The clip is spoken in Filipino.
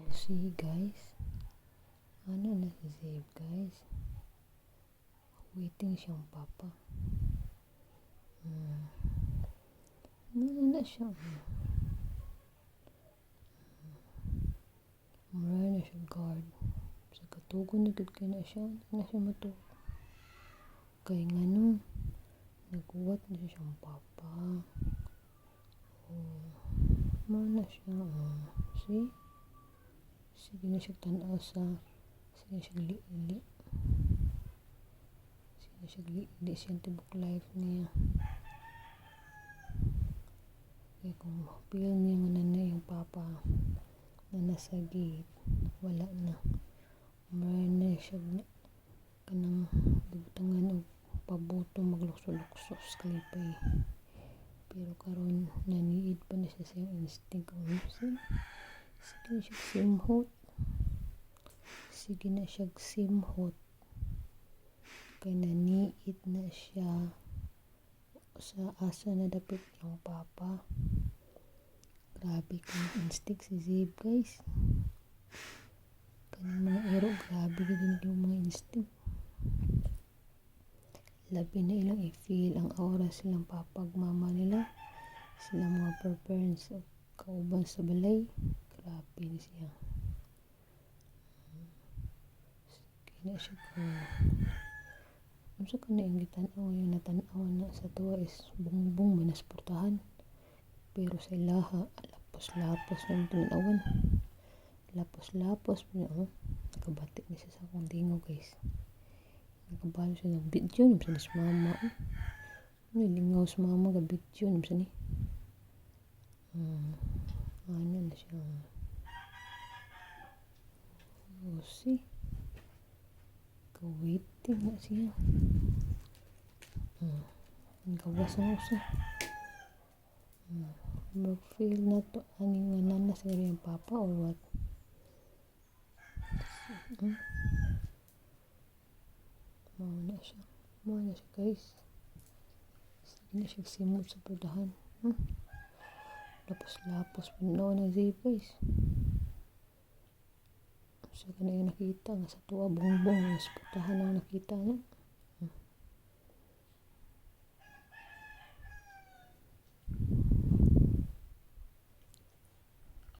See guys, ano na si Zave guys, waiting siyang papa. Ano na siya, mara na siya guard sa katugon na gud kay na siya matuog kay ngano nagkuwat na siyang papa. Mana siya, see? Sige na siya tanaw sa, sige na siya liili. Sige na siya liili siya tibok life niya. Kaya kung feel niya nga na yung papa na nasa gate, wala na. Mara na siya kanang bubutangan o pabuto maglukso-luksos kalipay. Pero karon naniid pa na siya sa instinct o sige na siya simhot. Sige na siya simhot. Kay naniid na siya sa asa na dapit yung papa. Grabe kang instinct si Zave guys. Kanang mga ero, grabe din yung mga instinct. Labi na ilang i-feel ang aura silang papag mama nila, silang mga parents o kauban sa balay. Grabe na siya. Sige na siya ko. Unsa ka na yung gitanaw, yung natanaw na sa tuwa is bungbong manasportahan. Pero sa ilaha, lapos-lapos na yung tanawan. Lapos-lapos na, nakabati na siya sa akong dingo guys. Nakabalo siya ng video naman sa mama. Lingaw sa mama ka video naman sa ni. Ano na siya. See? Ka-waiting na siya. Nagawas na siya. Mag-feel na to. Aning nga nana sa yung papa or what? Mauna siya guys. Sige na siya simot sa padahan. Lapos-lapos puno ng Zave guys. Sa ka na yung nakita nga sa tuwa bongbong sa padahan ang nakita na.